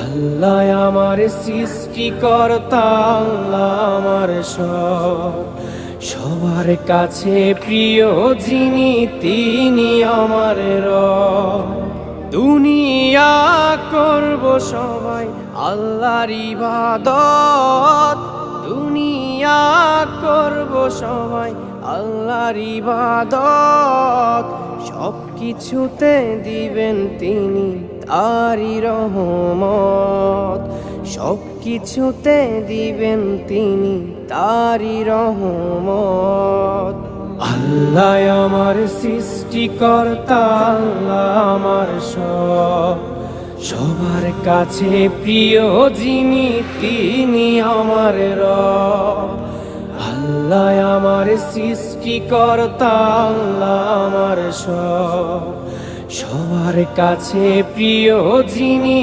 আল্লাহ আমার সৃষ্টিকর্তা, আল্লাহ আমার সব, সবার কাছে প্রিয় যিনি তিনি আমার রব। দুনিয়া করব সবাই আল্লাহর ইবাদত, দুনিয়া করব সবাই আল্লাহর ইবাদত, সব কিছুতে দিবেন তিনি তারি রহমত, সব কিছুতে দিবেন তিনি তারি রহমত। আল্লাহ আমার সৃষ্টিকর্তা, আল্লাহ আমার সব, সবার কাছে প্রিয় যিনি তিনি আমার রব। আল্লাহ আমার সৃষ্টিকর্তা, আল্লাহ আমার সব, সবার কাছে প্রিয় যিনি